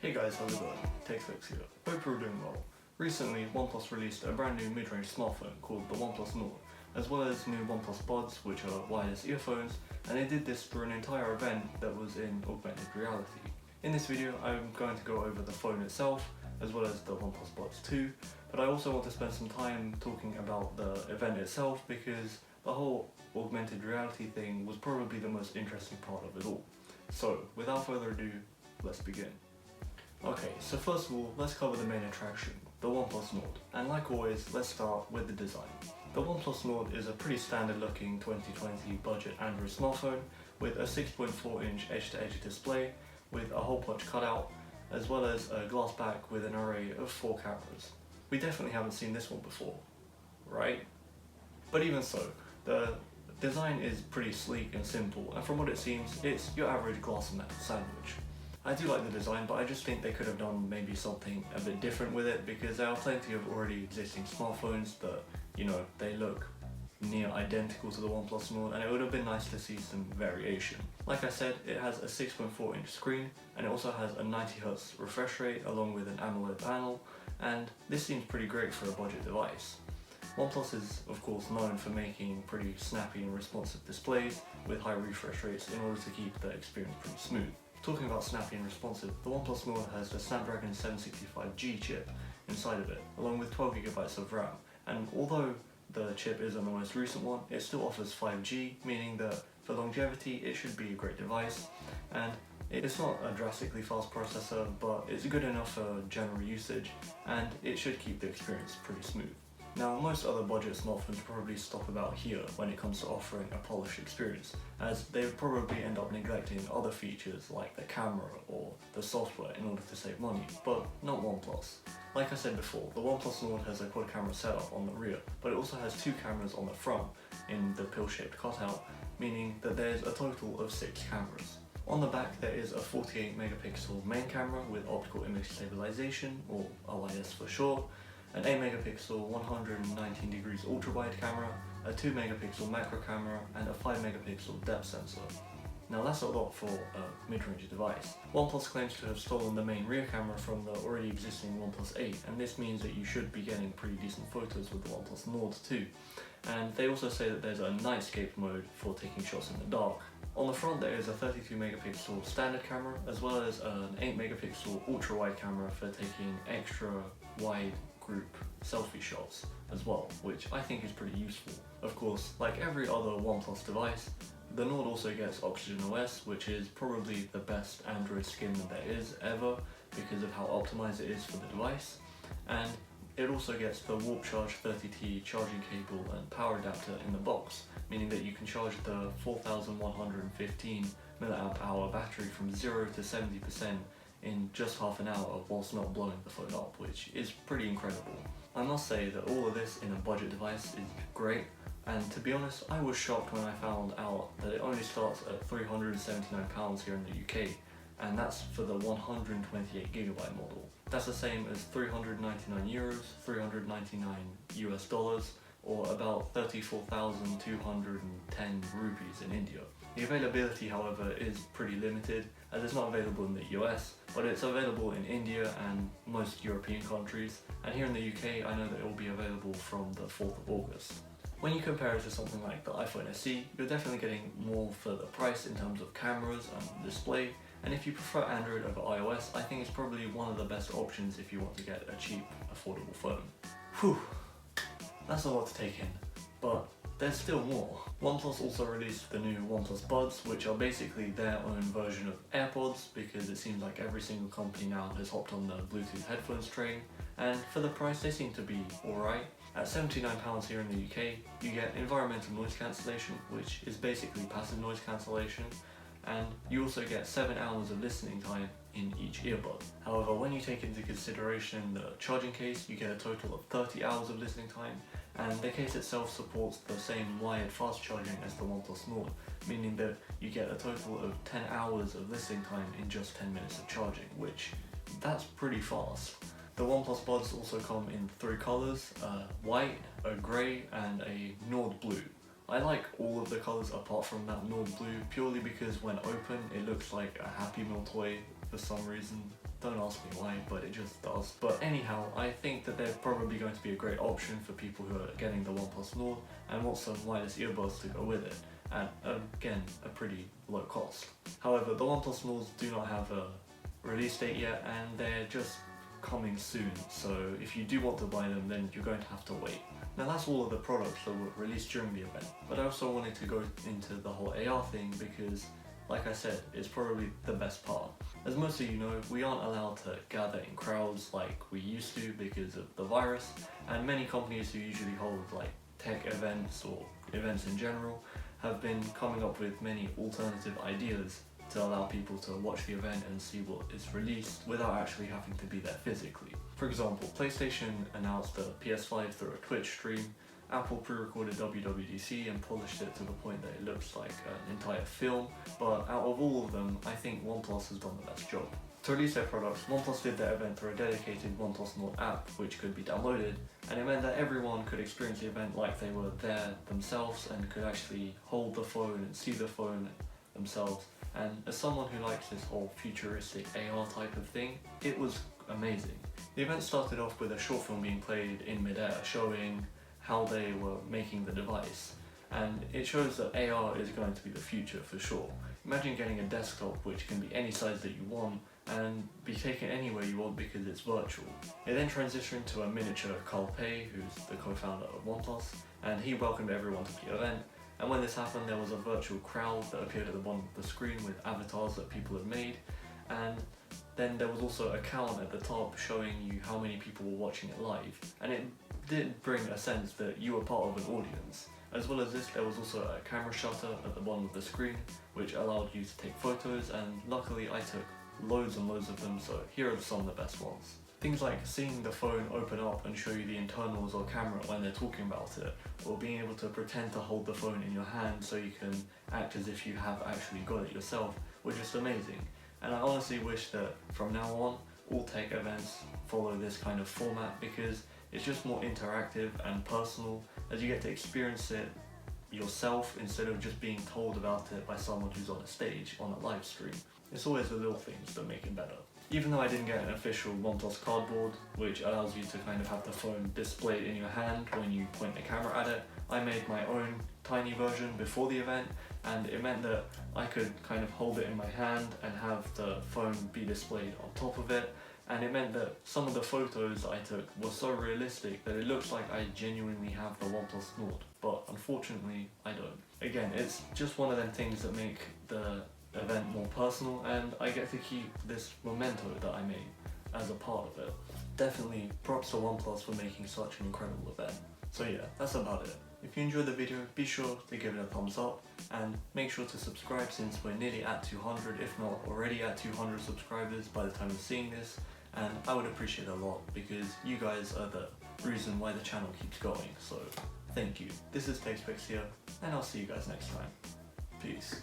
Hey guys, how's it going? TechFix here. Hope you're doing well. Recently, OnePlus released a brand new mid-range smartphone called the OnePlus Nord, as well as new OnePlus Buds, which are wireless earphones, and they did this through an entire event that was in Augmented Reality. In this video, I'm going to go over the phone itself, as well as the OnePlus Buds 2, but I also want to spend some time talking about the event itself because the whole Augmented Reality thing was probably the most interesting part of it all. So, without further ado, let's begin. Okay, so first of all, let's cover the main attraction, the OnePlus Nord. And like always, let's start with the design. The OnePlus Nord is a pretty standard looking 2020 budget Android smartphone with a 6.4-inch edge-to-edge display with a hole punch cutout, as well as a glass back with an array of 4 cameras. We definitely haven't seen this one before, right? But even so, the design is pretty sleek and simple, and from what it seems, it's your average glass and metal sandwich. I do like the design, but I just think they could have done maybe something a bit different with it because there are plenty of already existing smartphones that, they look near identical to the OnePlus Nord, and it would have been nice to see some variation. Like I said, it has a 6.4-inch screen, and it also has a 90Hz refresh rate along with an AMOLED panel, and this seems pretty great for a budget device. OnePlus is of course known for making pretty snappy and responsive displays with high refresh rates in order to keep the experience pretty smooth. Talking about snappy and responsive, the OnePlus Nord has the Snapdragon 765G chip inside of it, along with 12GB of RAM, and although the chip isn't the most recent one, it still offers 5G, meaning that for longevity it should be a great device, and it's not a drastically fast processor, but it's good enough for general usage, and it should keep the experience pretty smooth. Now, most other budget smartphones probably stop about here when it comes to offering a polished experience, as they would probably end up neglecting other features like the camera or the software in order to save money, but not OnePlus. Like I said before, the OnePlus Nord has a quad camera setup on the rear, but it also has 2 cameras on the front in the pill-shaped cutout, meaning that there's a total of 6 cameras. On the back there is a 48 megapixel main camera with optical image stabilization, or OIS for short, an 8 megapixel 119 degrees ultra wide camera, a 2 megapixel macro camera, and a 5 megapixel depth sensor. Now that's a lot for a mid-range device. OnePlus claims to have stolen the main rear camera from the already existing OnePlus 8, and this means that you should be getting pretty decent photos with the OnePlus Nord too. And they also say that there's a nightscape mode for taking shots in the dark. On the front there is a 32 megapixel standard camera, as well as an 8 megapixel ultra wide camera for taking extra wide group selfie shots as well, which I think is pretty useful. Of course, like every other OnePlus device, the Nord also gets Oxygen OS, which is probably the best Android skin that there is ever because of how optimized it is for the device, and it also gets the Warp Charge 30T charging cable and power adapter in the box, meaning that you can charge the 4115 mAh battery from 0 to 70% in just half an hour whilst not blowing the phone up, which is pretty incredible. I must say that all of this in a budget device is great, and to be honest, I was shocked when I found out that it only starts at £379 here in the UK, and that's for the 128GB model. That's the same as €399, 399 US dollars, or about 34,210 rupees in India. The availability, however, is pretty limited, as it's not available in the US, but it's available in India and most European countries, and here in the UK I know that it will be available from the 4th of August. When you compare it to something like the iPhone SE, you're definitely getting more for the price in terms of cameras and display, and if you prefer Android over iOS, I think it's probably one of the best options if you want to get a cheap, affordable phone. Whew, that's a lot to take in, but there's still more. OnePlus also released the new OnePlus Buds, which are basically their own version of AirPods because it seems like every single company now has hopped on the Bluetooth headphones train, and for the price they seem to be alright. At £79 here in the UK, you get environmental noise cancellation, which is basically passive noise cancellation, and you also get 7 hours of listening time in each earbud. However, when you take into consideration the charging case, you get a total of 30 hours of listening time, and the case itself supports the same wired fast charging as the OnePlus Nord, meaning that you get a total of 10 hours of listening time in just 10 minutes of charging, which that's pretty fast. The OnePlus Buds also come in 3 colours, white, a grey and a Nord blue, I like all of the colours apart from that Nord blue, purely because when open it looks like a Happy Meal toy for some reason. Don't ask me why, but it just does. But anyhow, I think that they're probably going to be a great option for people who are getting the OnePlus Nord and want some wireless earbuds to go with it, at again, a pretty low cost. However, the OnePlus Nords do not have a release date yet, and they're just coming soon, so if you do want to buy them, then you're going to have to wait. Now that's all of the products that were released during the event, but I also wanted to go into the whole AR thing because, like I said, it's probably the best part. As most of you know, we aren't allowed to gather in crowds like we used to because of the virus, and many companies who usually hold like tech events or events in general have been coming up with many alternative ideas to allow people to watch the event and see what is released without actually having to be there physically. For example, PlayStation announced the PS5 through a Twitch stream, Apple pre-recorded WWDC and polished it to the point that it looks like an entire film, but out of all of them, I think OnePlus has done the best job. To release their products, OnePlus did their event through a dedicated OnePlus Nord app which could be downloaded, and it meant that everyone could experience the event like they were there themselves and could actually hold the phone and see the phone themselves. And as someone who likes this whole futuristic AR type of thing, it was amazing. The event started off with a short film being played in mid-air showing how they were making the device, and it shows that AR is going to be the future for sure. Imagine getting a desktop which can be any size that you want and be taken anywhere you want because it's virtual. It then transitioned to a miniature Carl Pei, who's the co-founder of OnePlus, and he welcomed everyone to the event. And when this happened, there was a virtual crowd that appeared at the bottom of the screen with avatars that people had made, and then there was also a count at the top showing you how many people were watching it live, and it did bring a sense that you were part of an audience. As well as this, there was also a camera shutter at the bottom of the screen which allowed you to take photos, and luckily I took loads and loads of them, so here are some of the best ones. Things like seeing the phone open up and show you the internals or camera when they're talking about it, or being able to pretend to hold the phone in your hand so you can act as if you have actually got it yourself, were just amazing. And I honestly wish that from now on, all tech events follow this kind of format because it's just more interactive and personal, as you get to experience it yourself instead of just being told about it by someone who's on a stage on a live stream. It's always the little things that make it better. Even though I didn't get an official OnePlus cardboard, which allows you to kind of have the phone displayed in your hand when you point the camera at it, I made my own tiny version before the event, and it meant that I could kind of hold it in my hand and have the phone be displayed on top of it, and it meant that some of the photos I took were so realistic that it looks like I genuinely have the OnePlus Nord, but unfortunately I don't. Again, it's just one of them things that make the event more personal, and I get to keep this memento that I made as a part of it. Definitely props to OnePlus for making such an incredible event. So yeah, that's about it. If you enjoyed the video, be sure to give it a thumbs up and make sure to subscribe since we're nearly at 200, if not already at 200 subscribers by the time of seeing this, and I would appreciate it a lot because you guys are the reason why the channel keeps going, so thank you. This is TechSpecs here, and I'll see you guys next time. Peace.